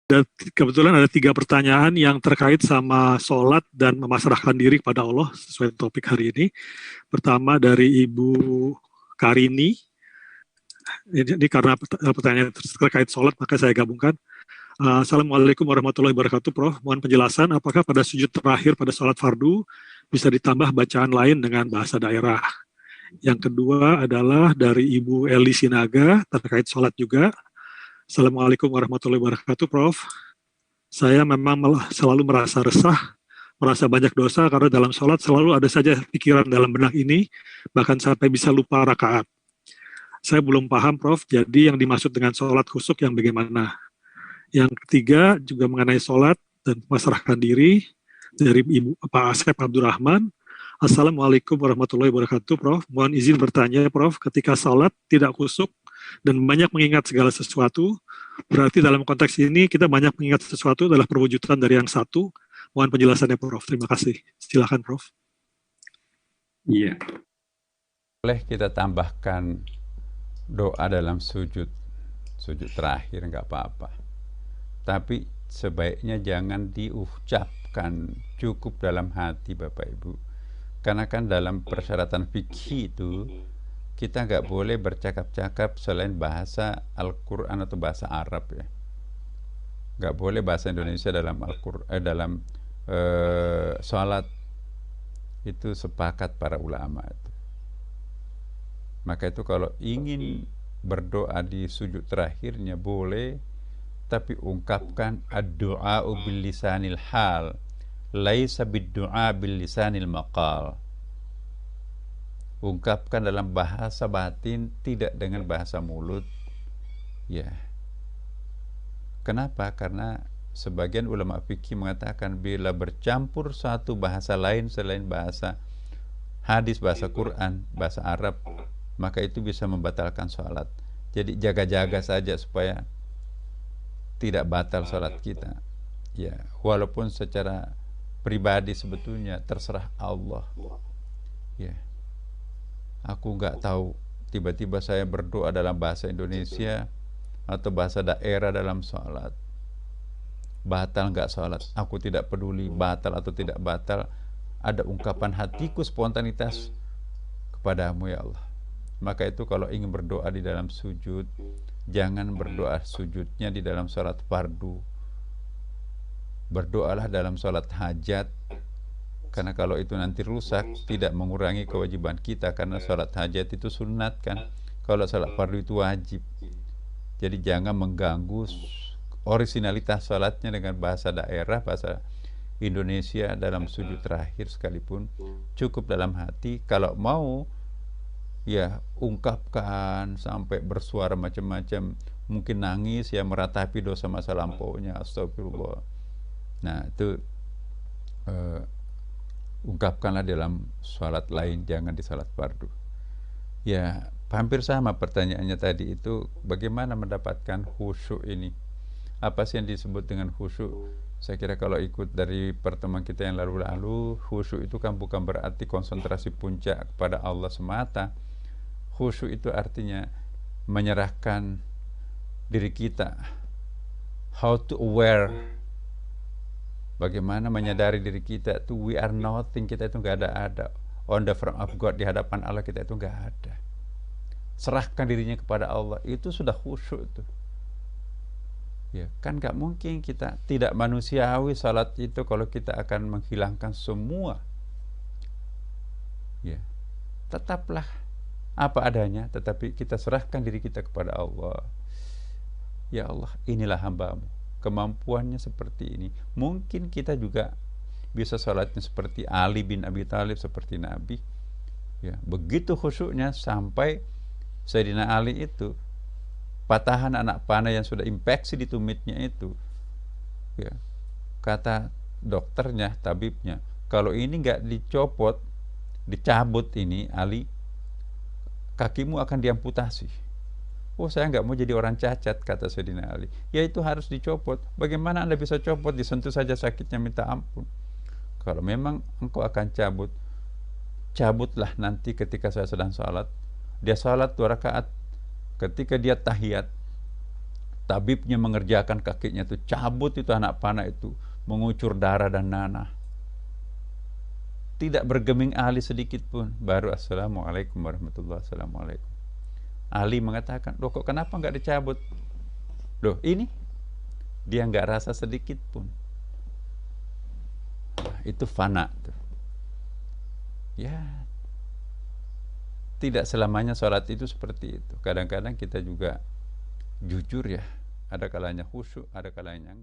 Dan kebetulan ada 3 pertanyaan yang terkait sama sholat dan memasrahkan diri kepada Allah sesuai topik hari ini. Pertama dari Ibu Karini. Ini karena pertanyaan terkait sholat, maka saya gabungkan. Assalamualaikum warahmatullahi wabarakatuh, Prof. Mohon penjelasan, apakah pada sujud terakhir pada sholat fardu bisa ditambah bacaan lain dengan bahasa daerah? Yang kedua adalah dari Ibu Eli Sinaga, terkait sholat juga. Assalamualaikum warahmatullahi wabarakatuh, Prof. Saya memang selalu merasa resah, merasa banyak dosa karena dalam sholat selalu ada saja pikiran dalam benak ini, bahkan sampai bisa lupa rakaat. Saya belum paham, Prof. Jadi yang dimaksud dengan sholat khusyuk yang bagaimana? Yang ketiga juga mengenai sholat dan memasrahkan diri dari Ibu Pak Asep Abdurrahman. Assalamualaikum warahmatullahi wabarakatuh, Prof. Mohon izin bertanya, Prof. Ketika sholat tidak khusyuk dan banyak mengingat segala sesuatu, berarti dalam konteks ini kita banyak mengingat sesuatu adalah perwujudan dari yang satu. Mohon penjelasannya, Prof. Terima kasih. Silakan, Prof. Iya. Boleh kita tambahkan doa dalam sujud terakhir, nggak apa-apa. Tapi sebaiknya jangan diucapkan, cukup dalam hati Bapak Ibu. Karena kan dalam persyaratan fikih itu kita nggak boleh bercakap-cakap selain bahasa Al-Quran atau bahasa Arab ya. Nggak boleh bahasa Indonesia dalam dalam sholat. Itu sepakat para ulama itu. Maka itu kalau ingin berdoa di sujud terakhirnya boleh, tapi ungkapkan ad-du'a'u bil lisanil hal, laisa bid-du'a bil lisanil maqal. Ungkapkan dalam bahasa batin, tidak dengan bahasa mulut. Ya. Kenapa? Karena sebagian ulama fikih mengatakan bila bercampur satu bahasa lain selain bahasa hadis, bahasa Quran, bahasa Arab, maka itu bisa membatalkan sholat. Jadi jaga-jaga saja supaya tidak batal sholat kita. Ya, walaupun secara pribadi sebetulnya terserah Allah. Ya, aku nggak tahu. Tiba-tiba saya berdoa dalam bahasa Indonesia atau bahasa daerah dalam sholat. Batal nggak sholat? Aku tidak peduli batal atau tidak batal. Ada ungkapan hatiku spontanitas kepadamu ya Allah. Maka itu kalau ingin berdoa di dalam sujud, jangan berdoa sujudnya di dalam sholat fardu. Berdoalah dalam sholat hajat, karena kalau itu nanti rusak, tidak mengurangi kewajiban kita, karena sholat hajat itu sunat kan. Kalau sholat fardu itu wajib. Jadi jangan mengganggu originalitas sholatnya dengan bahasa daerah, bahasa Indonesia dalam sujud terakhir sekalipun. Cukup dalam hati. Kalau mau ya ungkapkan sampai bersuara macam-macam, mungkin nangis ya, meratapi dosa masa lampaunya, astagfirullah. Nah itu ungkapkanlah dalam sholat lain, jangan di sholat fardu. Ya hampir sama pertanyaannya tadi itu, bagaimana mendapatkan khusyuk ini? Apa sih yang disebut dengan khusyuk? Saya kira kalau ikut dari pertemuan kita yang lalu-lalu, khusyuk itu kan bukan berarti konsentrasi puncak kepada Allah semata. Khusyuk itu artinya menyerahkan diri kita. How to aware, bagaimana menyadari diri kita itu we are nothing, kita itu nggak ada. On the front of God, di hadapan Allah kita itu nggak ada. Serahkan dirinya kepada Allah, itu sudah khusyuk itu. Ya kan nggak mungkin kita, tidak manusiawi salat itu kalau kita akan menghilangkan semua. Ya tetaplah apa adanya, tetapi kita serahkan diri kita kepada Allah. Ya Allah, inilah hambamu, kemampuannya seperti ini. Mungkin kita juga bisa sholatnya seperti Ali bin Abi Thalib, seperti Nabi. Ya, begitu khusyuknya sampai Sayyidina Ali itu patahan anak panah yang sudah infeksi di tumitnya itu. Ya, kata dokternya, tabibnya, kalau ini nggak dicopot, dicabut ini Ali, kakimu akan diamputasi. Oh, saya nggak mau jadi orang cacat, kata Sayyidina Ali. Ya itu harus dicopot. Bagaimana Anda bisa copot? Disentuh saja sakitnya minta ampun. Kalau memang engkau akan cabut, cabutlah nanti ketika saya sedang sholat. Dia sholat 2 rakaat. Ketika dia tahiyat, tabibnya mengerjakan, kakinya itu cabut, itu anak panah itu mengucur darah dan nanah, tidak bergeming Ali sedikit pun. Baru assalamualaikum warahmatullahi wabarakatuh, assalamualaikum. Ali mengatakan, loh kok kenapa nggak dicabut? Loh ini dia nggak rasa sedikit pun. Nah, itu fana tuh. Ya, tidak selamanya sholat itu seperti itu. Kadang-kadang kita juga jujur ya, ada kalanya khusyuk, ada kalanya